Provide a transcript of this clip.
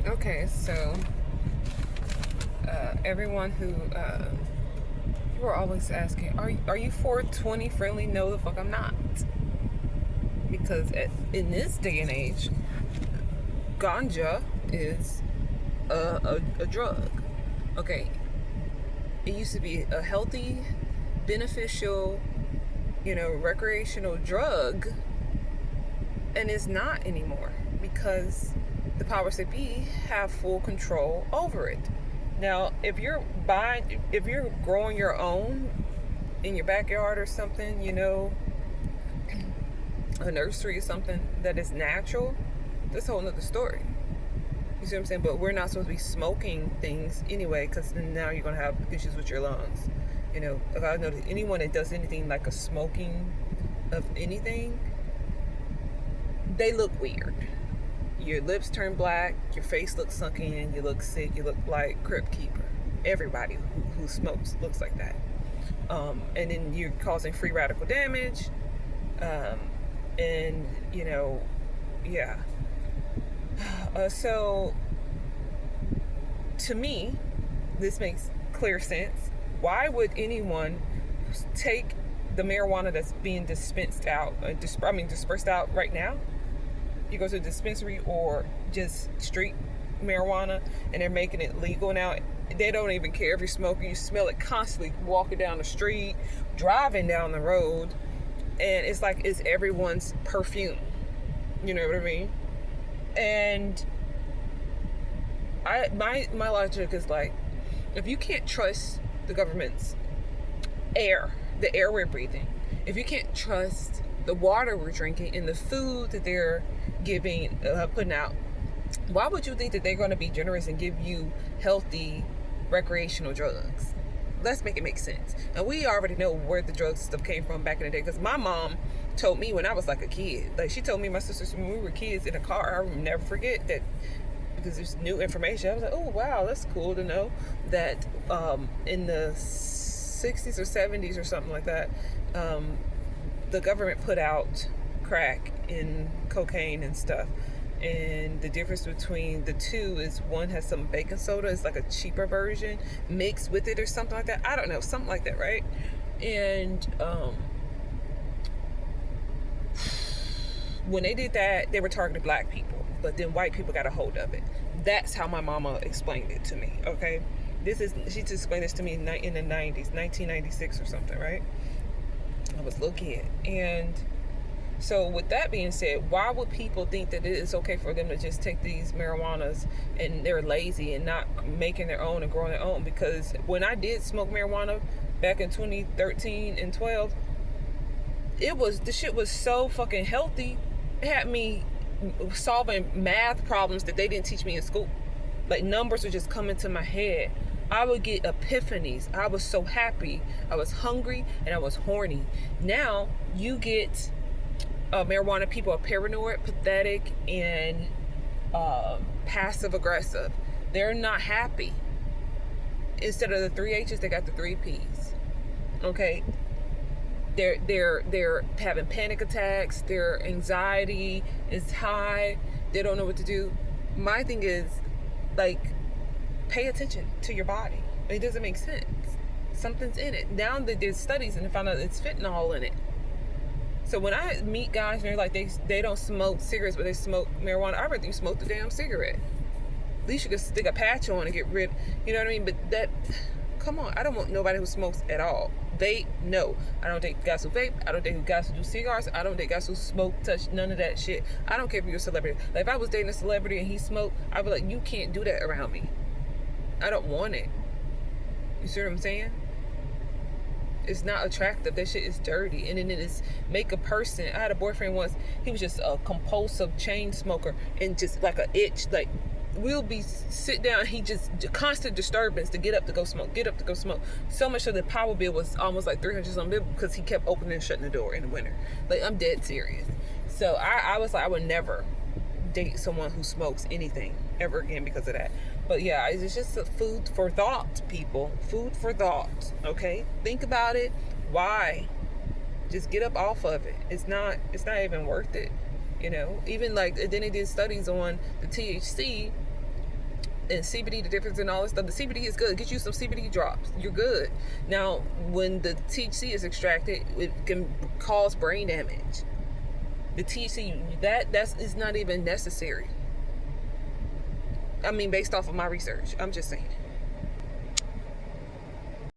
Okay, so everyone who you are always asking, are you 420 friendly? No, the fuck I'm not. Because in this day and age, ganja is a drug. Okay, it used to be a healthy, beneficial, recreational drug, and it's not anymore because the powers that be have full control over it. Now, if you're growing your own in your backyard or something, a nursery or something that is natural, that's a whole nother story. You see what I'm saying? But we're not supposed to be smoking things anyway, because then now you're gonna have issues with your lungs. Like I know that anyone that does anything like a smoking of anything, they look weird. Your lips turn black, your face looks sunken in, you look sick, you look like Crypt Keeper. Everybody who smokes looks like that. And then you're causing free radical damage. And, yeah. So, to me, this makes clear sense. Why would anyone take the marijuana that's being dispersed out right now? You go to a dispensary or just street marijuana, and they're making it legal now. They don't even care if you're smoking. You smell it constantly walking down the street, driving down the road, and it's like it's everyone's perfume. You know what I mean? And my logic is like, if you can't trust the government's the air we're breathing, if you can't trust the water we're drinking and the food that they're putting out, why would you think that they're going to be generous and give you healthy recreational drugs? Let's make it make sense. And we already know where the drugs stuff came from back in the day, because my mom told me when I was like a kid. Like, she told me, my sisters, when we were kids in a car. I will never forget that, because there's new information. I was like, oh wow, that's cool to know that in the 60s or 70s or something like that, the government put out crack and cocaine and stuff. And the difference between the two is one has some baking soda, it's like a cheaper version mixed with it or something like that. I don't know, something like that, right? And when they did that, they were targeting black people, but then white people got a hold of it. That's how my mama explained it to me. Okay, she just explained this to me in the 90s, 1996 or something, right? I was a little kid. And so with that being said, why would people think that it is okay for them to just take these marijuanas and they're lazy and not making their own and growing their own? Because when I did smoke marijuana back in 2013 and 12, the shit was so fucking healthy. It had me solving math problems that they didn't teach me in school. Like, numbers would just come into my head. I would get epiphanies. I was so happy. I was hungry and I was horny. Now you get marijuana people are paranoid, pathetic, and passive aggressive. They're not happy. Instead of the 3 H's, they got the 3 P's. Okay? They're having panic attacks. Their anxiety is high. They don't know what to do. My thing is, like, pay attention to your body. It doesn't make sense. Something's in it. Now they did studies and they found out it's fentanyl in it. So when I meet guys and they're like, they don't smoke cigarettes, but they smoke marijuana, I'd rather you smoke the damn cigarette. At least you could stick a patch on and get rid, you know what I mean? But come on, I don't want nobody who smokes at all. Vape, no. I don't date guys who vape. I don't date guys who do cigars. I don't date guys who smoke, touch, none of that shit. I don't care if you're a celebrity. Like, if I was dating a celebrity and he smoked, I'd be like, you can't do that around me. I don't want it. You see what I'm saying? It's not attractive. That shit is dirty. And then it is make a person. I had a boyfriend once. He was just a compulsive chain smoker and just like an itch. Like, we'll be sit down. He just constant disturbance to get up to go smoke. Get up to go smoke. So much so the power bill was almost like 300 something because he kept opening and shutting the door in the winter. Like, I'm dead serious. So I was like, I would never date someone who smokes anything ever again because of that. But yeah, it's just a food for thought, people. Food for thought. Okay, think about it. Why? Just get up off of it. It's not even worth it. Even like, then they did studies on the THC and CBD, the difference and all this stuff. The CBD is good. Get you some CBD drops. You're good. Now, when the THC is extracted, it can cause brain damage. The THC, that's is not even necessary. I mean, based off of my research. I'm just saying.